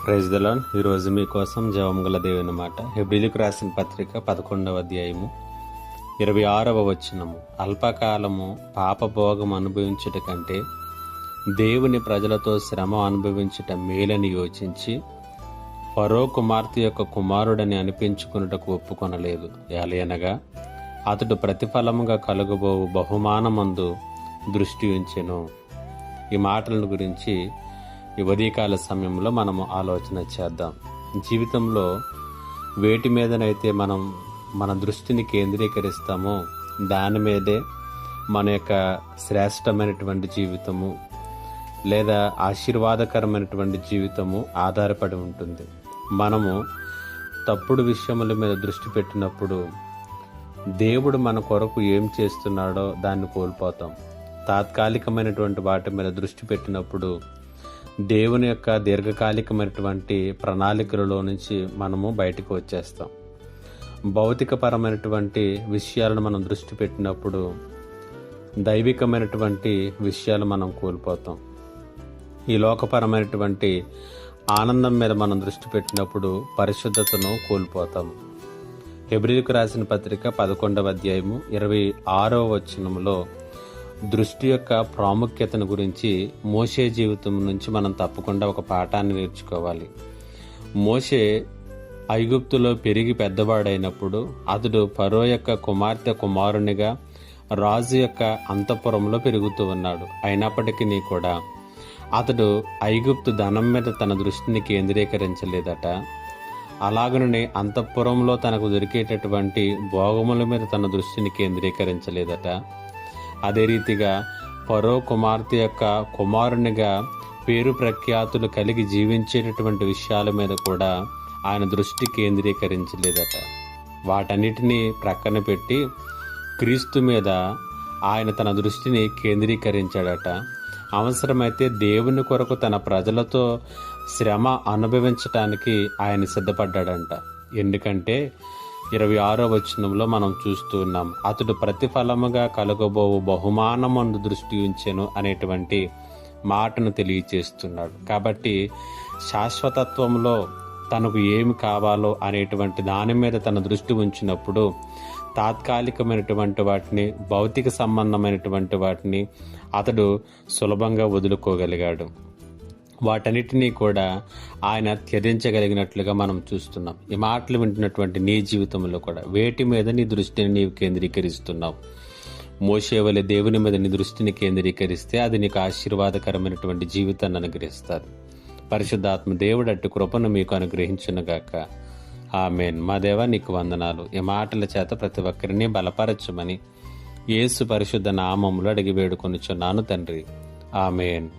Praise the lord. ఈరోజు మీకోసం జవముగల దేవుని మాట. హెబ్రీయులకు రాసిన పత్రిక 11వ అధ్యాయము 26వ వచనము. అల్పకాలము పాపభోగం అనుభవించుట కంటే దేవుని ప్రజలతో శ్రమ అనుభవించుట మేలని యోచించి ఫరో కుమార్తె యొక్క కుమారుడని అనిపించుకున్నటకు ఒప్పుకొనలేదు. ఏలయనగా అతడు ప్రతిఫలముగా కలుగబోవు బహుమానమందు దృష్టి ఉంచెను. ఈ మాటలను గురించి ఈ ఉదయకాల సమయంలో మనము ఆలోచన చేద్దాం. జీవితంలో వేటి మీదనైతే మనం మన దృష్టిని కేంద్రీకరిస్తామో దాని మీదే మన యొక్క శ్రేష్టమైనటువంటి జీవితము లేదా ఆశీర్వాదకరమైనటువంటి జీవితము ఆధారపడి ఉంటుంది. మనము తప్పుడు విషయముల మీద దృష్టి పెట్టినప్పుడు దేవుడు మన కొరకు ఏం చేస్తున్నాడో దాన్ని కోల్పోతాం. తాత్కాలికమైనటువంటి వాటి మీద దృష్టి పెట్టినప్పుడు దేవుని యొక్క దీర్ఘకాలికమైనటువంటి ప్రణాళికలలో నుంచి మనము బయటకు వచ్చేస్తాం. భౌతికపరమైనటువంటి విషయాలను మనం దృష్టి పెట్టినప్పుడు దైవికమైనటువంటి విషయాలు మనం కోల్పోతాం. ఈ లోకపరమైనటువంటి ఆనందం మీద మనం దృష్టి పెట్టినప్పుడు పరిశుద్ధతను కోల్పోతాం. హెబ్రీయులకు రాసిన పత్రిక 11వ అధ్యాయము 26వ వచనంలో దృష్టి యొక్క ప్రాముఖ్యతను గురించి మోషే జీవితం నుంచి మనం తప్పకుండా ఒక పాఠాన్ని నేర్చుకోవాలి. మోషే ఐగుప్తులో పెరిగి పెద్దవాడైనప్పుడు అతడు ఫరో యొక్క కుమార్తె కుమారునిగా రాజు యొక్క అంతఃపురంలో పెరుగుతూ ఉన్నాడు. అయినప్పటికీ కూడా అతడు ఐగుప్తు ధనం మీద తన దృష్టిని కేంద్రీకరించలేదట. అలాగనే అంతఃపురంలో తనకు దొరికేటటువంటి భోగముల మీద తన దృష్టిని కేంద్రీకరించలేదట. అదే రీతిగా ఫరో కుమార్తె యొక్క కుమారునిగా పేరు ప్రఖ్యాతులు కలిగి జీవించేటటువంటి విషయాల మీద కూడా ఆయన దృష్టి కేంద్రీకరించలేదట. వాటన్నిటినీ ప్రక్కన పెట్టి క్రీస్తు మీద ఆయన తన దృష్టిని కేంద్రీకరించాడట. అవసరమైతే దేవుని కొరకు తన ప్రజలతో శ్రమ అనుభవించటానికి ఆయన సిద్ధపడ్డాడంట. ఎందుకంటే 26వ వచనంలో మనం చూస్తూ ఉన్నాం, అతడు ప్రతిఫలముగా కలుగబోవు బహుమానమందు దృష్టి ఉంచెను అనేటువంటి మాటను తెలియచేస్తున్నాడు. కాబట్టి శాశ్వతత్వంలో తనకు ఏమి కావాలో అనేటువంటి దాని మీద తన దృష్టి ఉంచినప్పుడు తాత్కాలికమైనటువంటి వాటిని, భౌతిక సంబంధమైనటువంటి వాటిని అతడు సులభంగా వదులుకోగలిగాడు. వాటన్నిటినీ కూడా ఆయన త్యజించగలిగినట్లుగా మనం చూస్తున్నాం. ఈ మాటలు వింటున్నటువంటి నీ జీవితంలో కూడా వేటి మీద నీ దృష్టిని నీవు కేంద్రీకరిస్తున్నావు? మోషే వలె దేవుని మీద నీ దృష్టిని కేంద్రీకరిస్తే అది నీకు ఆశీర్వాదకరమైనటువంటి జీవితాన్ని అనుగ్రహిస్తుంది. పరిశుద్ధాత్మ దేవుడు అట్టి కృపను మీకు అనుగ్రహించునుగాక. ఆమేన్. మా దేవా, నీకు వందనాలు. ఈ మాటల చేత ప్రతి ఒక్కరిని బలపరచమని యేసు పరిశుద్ధ నామములో అడిగి వేడుకొనుచున్నాను తండ్రి. ఆమేన్.